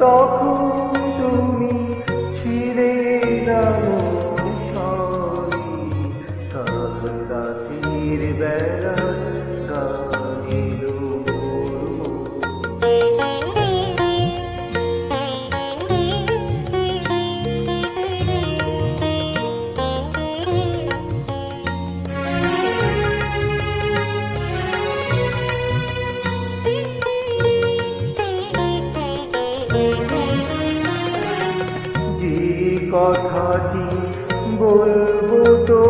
তখন তুমি ছিলে না মোর সরি, কাল রাতের বেলা গাইল মোর মন। যে কথাটি বলবো তো